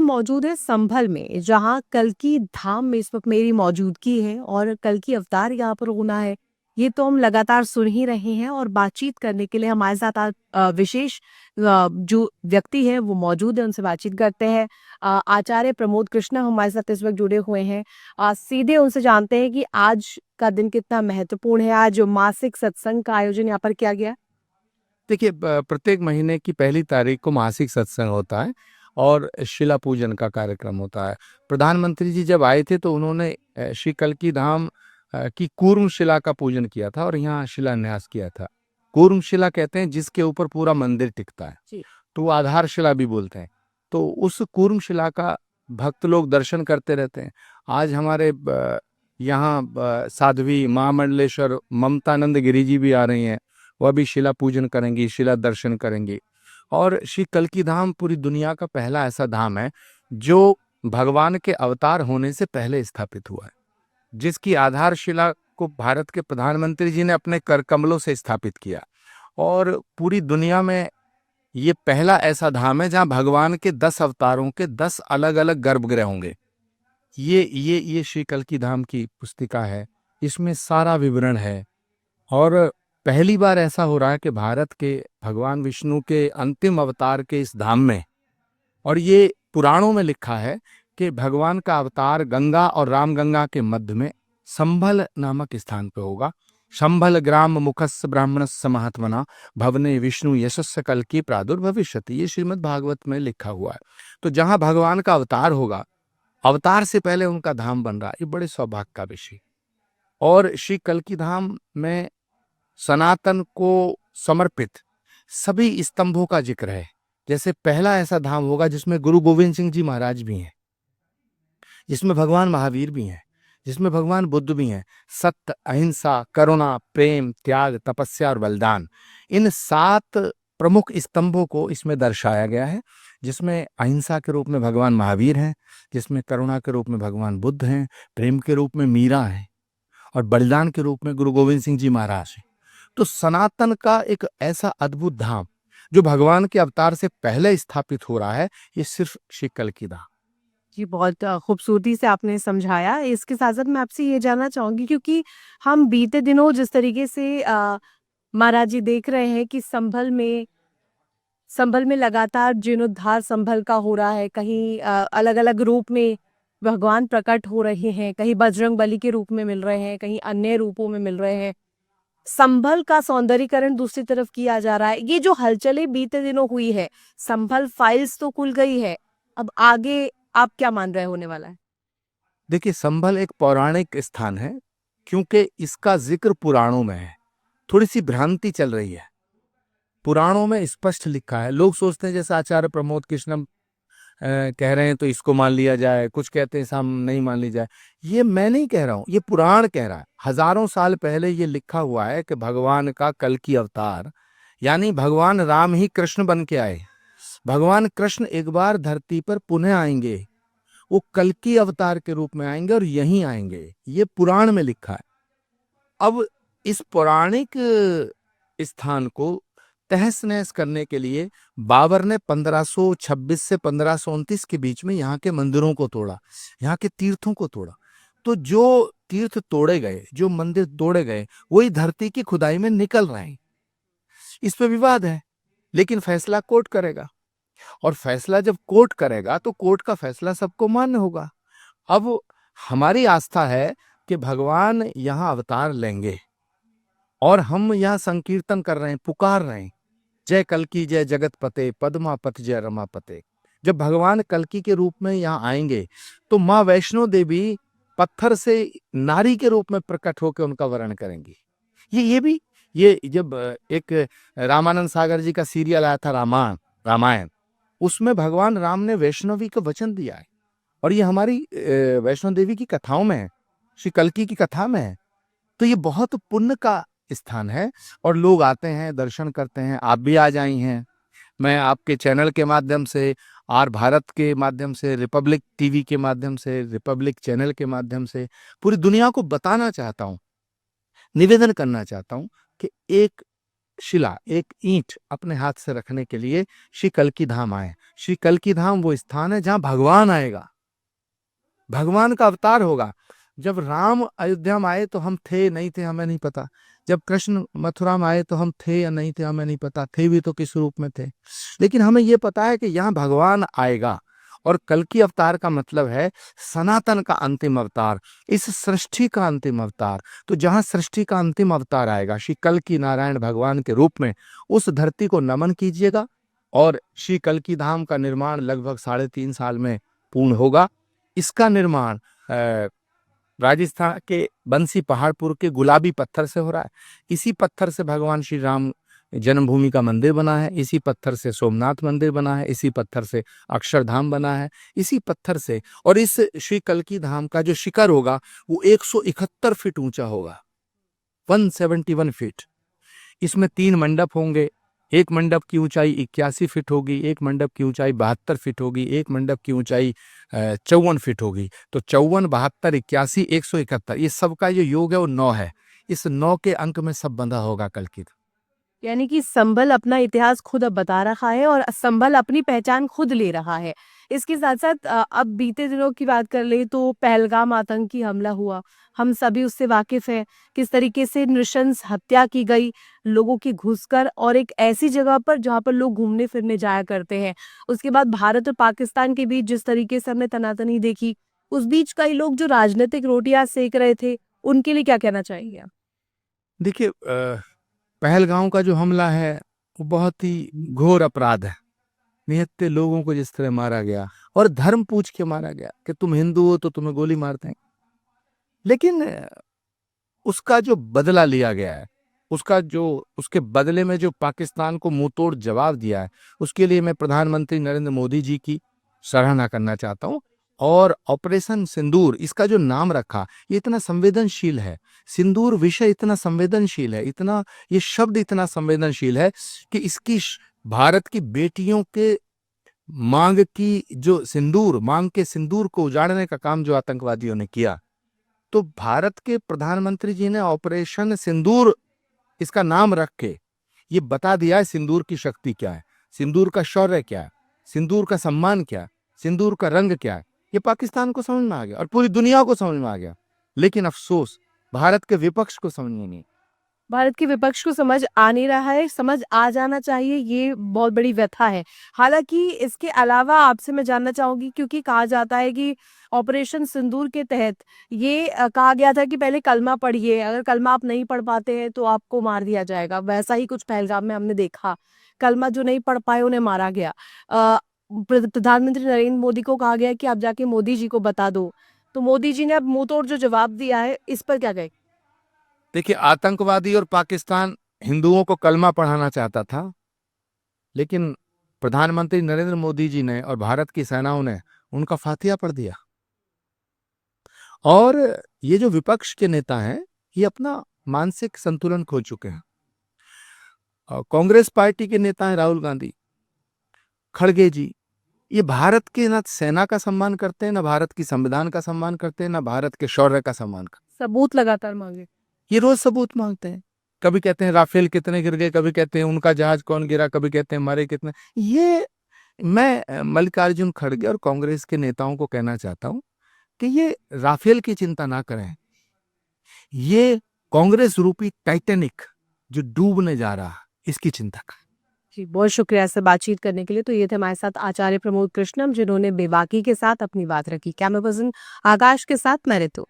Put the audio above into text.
मौजूद है संभल में, जहाँ कल्कि धाम में इस वक़्त मेरी मौजूदगी है और कल्कि अवतार यहाँ पर होना है। ये तो हम लगातार सुन ही रहे हैं और बातचीत करने के लिए हमारे साथ आज विशेष जो व्यक्ति हैं वो मौजूद हैं, उनसे बातचीत करते हैं। आचार्य प्रमोद कृष्णा हमारे साथ इस वक़्त जुड़े हुए हैं। सीधे उनसे जानते हैं कि आज का दिन कितना महत्वपूर्ण है। आज मासिक सत्संग का आयोजन यहाँ पर किया गया। देखिए, प्रत्येक महीने की पहली तारीख को मासिक सत्संग होता है और शिला पूजन का कार्यक्रम होता है। प्रधानमंत्री जी जब आए थे तो उन्होंने श्री कल्कि धाम की कूर्म शिला का पूजन किया था और यहाँ शिलान्यास किया था। कूर्म शिला कहते हैं जिसके ऊपर पूरा मंदिर टिकता है, जी। तो वो आधार शिला भी बोलते हैं। तो उस कूर्म शिला का भक्त लोग दर्शन करते रहते हैं। आज हमारे यहाँ साध्वी महामंडलेश्वर ममतानंद गिरी जी भी आ रही हैं, वह भी शिला पूजन करेंगी, शिला दर्शन करेंगी। और श्री कल्कि धाम पूरी दुनिया का पहला ऐसा धाम है जो भगवान के अवतार होने से पहले स्थापित हुआ है, जिसकी आधारशिला को भारत के प्रधानमंत्री जी ने अपने कर कमलों से स्थापित किया। और पूरी दुनिया में ये पहला ऐसा धाम है जहां भगवान के 10 अवतारों के 10 अलग अलग गर्भगृह होंगे। ये श्री कल्कि धाम की पुस्तिका है, इसमें सारा विवरण है। और पहली बार ऐसा हो रहा है कि भारत के भगवान विष्णु के अंतिम अवतार के इस धाम में, और ये पुराणों में लिखा है कि भगवान का अवतार गंगा और रामगंगा के मध्य में संभल नामक स्थान पे होगा। संभल ग्राम मुखस्य ब्राह्मणस्य महात्मना भवने विष्णु यशस्य कल्कि प्रादुर्भविष्यति, ये श्रीमद् भागवत में लिखा हुआ है। तो जहां भगवान का अवतार होगा, अवतार से पहले उनका धाम बन रहा है, ये बड़े सौभाग्य का विषय। और श्री कल्कि धाम में सनातन को समर्पित सभी स्तंभों का जिक्र है। जैसे पहला ऐसा धाम होगा जिसमें गुरु गोविंद सिंह जी महाराज भी हैं, जिसमें भगवान महावीर भी हैं, जिसमें भगवान बुद्ध भी हैं। सत्य, अहिंसा, करुणा, प्रेम, त्याग, तपस्या और बलिदान, इन 7 प्रमुख स्तंभों को इसमें दर्शाया गया है। जिसमें अहिंसा के रूप में भगवान महावीर हैं, जिसमें करुणा के रूप में भगवान बुद्ध हैं, प्रेम के रूप में मीरा है और बलिदान के रूप में गुरु गोविंद सिंह जी महाराज हैं। तो सनातन का एक ऐसा अद्भुत धाम जो भगवान के अवतार से पहले स्थापित हो रहा है, ये सिर्फ श्री कल्कि धाम। जी, बहुत खूबसूरती से आपने समझाया। इसके साथ-साथ मैं आपसे ये जानना चाहूँगी, क्योंकि हम बीते दिनों जिस तरीके से महाराज जी देख रहे हैं कि संभल में लगातार जीर्णोद्धार संभल का हो रहा है। कहीं अलग-अलग रूप में भगवान प्रकट हो रहे हैं, कहीं बजरंगबली के रूप में मिल रहे हैं, कहीं अन्य रूपों में मिल रहे हैं। संभल का सौंदर्यीकरण दूसरी तरफ किया जा रहा है। ये जो हलचलें बीते दिनों हुई है, संभल फाइल्स तो खुल गई है। अब आगे आप क्या मान रहे होने वाला है? देखिए, संभल एक पौराणिक स्थान है क्योंकि इसका जिक्र पुराणों में है। थोड़ी सी भ्रांति चल रही है। पुराणों में स्पष्ट लिखा है, लोग सोचते हैं जैसे आचार्य प्रमोद कृष्णम कह रहे हैं तो इसको मान लिया जाए, कुछ कहते हैं साम नहीं मान ली जाए। ये मैं नहीं कह रहा हूं, ये पुराण कह रहा है। हजारों साल पहले ये लिखा हुआ है कि भगवान का कल्कि अवतार, यानी भगवान राम ही कृष्ण बन के आए। भगवान कृष्ण एक बार धरती पर पुनः आएंगे, वो कल्कि अवतार के रूप में आएंगे और यहीं आएंगे, ये पुराण में लिखा है। अब इस पौराणिक स्थान को तहस नहस करने के लिए बाबर ने 1526 से 1529 के बीच में यहाँ के मंदिरों को तोड़ा, यहाँ के तीर्थों को तोड़ा। तो जो तीर्थ तोड़े गए, जो मंदिर तोड़े गए, वही धरती की खुदाई में निकल रहे हैं। इस पे विवाद है, लेकिन फैसला कोर्ट करेगा, और फैसला जब कोर्ट करेगा तो कोर्ट का फैसला सबको मान्य होगा। अब हमारी आस्था है कि भगवान यहाँ अवतार लेंगे और हम यहाँ संकीर्तन कर रहे हैं, पुकार रहे हैं, जय कल्कि जय जगतपते पद्मापत जय रमापते। जब भगवान कल्कि के रूप में यहाँ आएंगे तो माँ वैष्णो देवी पत्थर से नारी के रूप में प्रकट होकर उनका वर्ण करेंगी। ये जब एक रामानंद सागर जी का सीरियल आया था रामायण, उसमें भगवान राम ने वैष्णवी को वचन दिया है, और ये हमारी वैष्णो देवी की कथाओं में है, श्री कल्कि की कथा में है। तो ये बहुत पुण्य का स्थान है और लोग आते हैं, दर्शन करते हैं। आप भी आ जाई हैं। मैं आपके चैनल के माध्यम से, आर भारत के माध्यम से, रिपब्लिक टीवी के माध्यम से, रिपब्लिक चैनल के माध्यम से पूरी दुनिया को बताना चाहता हूँ, निवेदन करना चाहता हूँ कि एक शिला, एक ईंट अपने हाथ से रखने के लिए श्री कल्की धाम आए। श्री कल्की धाम वो स्थान है जहां भगवान आएगा, भगवान का अवतार होगा। जब राम अयोध्या में आए तो हम थे नहीं थे हमें नहीं पता, जब कृष्ण मथुरा में आए तो हम थे या नहीं थे हमें नहीं पता, थे भी तो किस रूप में थे, लेकिन हमें यह पता है कि यहाँ भगवान आएगा। और कल्कि अवतार का मतलब है सनातन का अंतिम अवतार, इस सृष्टि का अंतिम अवतार। तो जहां सृष्टि का अंतिम अवतार आएगा श्री कल्कि नारायण भगवान के रूप में, उस धरती को नमन कीजिएगा। और श्री कल्कि धाम का निर्माण लगभग 3.5 साल में पूर्ण होगा। इसका निर्माण राजस्थान के बंसी पहाड़पुर के गुलाबी पत्थर से हो रहा है। इसी पत्थर से भगवान श्री राम जन्मभूमि का मंदिर बना है, इसी पत्थर से सोमनाथ मंदिर बना है, इसी पत्थर से अक्षरधाम बना है, इसी पत्थर से। और इस श्री कल्कि धाम का जो शिखर होगा वो 171 फीट ऊंचा होगा, 171 फीट। इसमें 3 मंडप होंगे। एक मंडप की ऊंचाई 81 फीट होगी, एक मंडप की ऊंचाई 72 फीट होगी, एक मंडप की ऊंचाई 54 फीट होगी। तो 54, 72, 81, 171, ये सबका जो योग है वो 9 है। इस 9 के अंक में सब बंधा होगा कल्कि। यानी कि संभल अपना इतिहास खुद अब बता रहा है और संभल अपनी पहचान खुद ले रहा है। इसके साथ साथ अब बीते दिनों की बात कर ले तो पहलगाम आतंकी हमला हुआ, हम सभी उससे वाकिफ हैं। किस तरीके से नृशंस हत्या की गई लोगों की घुसकर, और एक ऐसी जगह पर जहाँ पर लोग घूमने फिरने जाया करते हैं। उसके बाद भारत और पाकिस्तान के बीच जिस तरीके से हमने तनातनी देखी, उस बीच कई लोग जो राजनीतिक रोटियां सेक रहे थे, उनके लिए क्या कहना चाहेंगे आप? देखिए, पहलगांव का जो हमला है वो बहुत ही घोर अपराध है। निहत्थे लोगों को जिस तरह मारा गया, और धर्म पूछ के मारा गया कि तुम हिंदू हो तो तुम्हें गोली मारते हैं। लेकिन उसका जो बदला लिया गया है, उसके बदले में जो पाकिस्तान को मुंह तोड़ जवाब दिया है, उसके लिए मैं प्रधानमंत्री नरेंद्र मोदी जी की सराहना करना चाहता हूँ। और ऑपरेशन सिंदूर, इसका जो नाम रखा, ये इतना संवेदनशील है। सिंदूर विषय इतना संवेदनशील है, इतना, ये शब्द इतना संवेदनशील है कि इसकी भारत की बेटियों के मांग के सिंदूर को उजाड़ने का काम जो आतंकवादियों ने किया, तो भारत के प्रधानमंत्री जी ने ऑपरेशन सिंदूर इसका नाम रख के ये बता दिया है सिंदूर की शक्ति क्या है, सिंदूर का शौर्य क्या है, सिंदूर का सम्मान क्या है, सिंदूर का रंग क्या है। ये पाकिस्तान को समझ में आ गया और पूरी दुनिया को समझ में आ गया, लेकिन अफसोस भारत के विपक्ष को समझ में नहीं। भारत के विपक्ष को समझ आ नहीं रहा है, समझ आ जाना चाहिए, ये बहुत बड़ी व्यथा है। हालांकि इसके अलावा आपसे मैं जानना चाहूंगी, क्योंकि कहा जाता है कि ऑपरेशन सिंदूर के तहत ये कहा गया था कि पहले कलमा पढ़िए, अगर कलमा आप नहीं पढ़ पाते हैं तो आपको मार दिया जाएगा। वैसा ही कुछ पहलगाम में हमने देखा, कलमा जो नहीं पढ़ पाए उन्हें मारा गया। प्रधानमंत्री नरेंद्र मोदी को कहा गया कि आप जाके मोदी जी को बता दो, तो मोदी जी ने अब मुंह तोड़ जो जवाब दिया है, इस पर क्या कहें? देखिए, आतंकवादी और पाकिस्तान हिंदुओं को कलमा पढ़ाना चाहता था, लेकिन प्रधानमंत्री नरेंद्र मोदी जी ने और भारत की सेनाओं ने उनका फातिहा पढ़ दिया। और ये जो विपक्ष के नेता हैं, ये अपना मानसिक संतुलन खो चुके हैं। कांग्रेस पार्टी के नेता हैं राहुल गांधी, खड़गे जी, ये भारत के ना सेना का सम्मान करते हैं, ना भारत की संविधान का सम्मान करते हैं, ना भारत के शौर्य का सम्मान करते हैं। सबूत लगातार मांगे, ये रोज सबूत मांगते हैं। कभी कहते हैं राफेल कितने गिर गए, कभी कहते हैं उनका जहाज कौन गिरा, कभी कहते हैं मरे कितने। ये मैं मल्लिकार्जुन खड़गे और कांग्रेस के नेताओं को कहना चाहता हूं कि ये राफेल की चिंता ना करें, ये कांग्रेस रूपी टाइटैनिक जो डूबने जा रहा है, इसकी चिंता करें। जी, बहुत शुक्रिया से बातचीत करने के लिए। तो ये थे हमारे साथ आचार्य प्रमोद कृष्णम, जिन्होंने बेबाकी के साथ अपनी बात रखी। कैमरा पर्सन आकाश के साथ मैं ऋतु।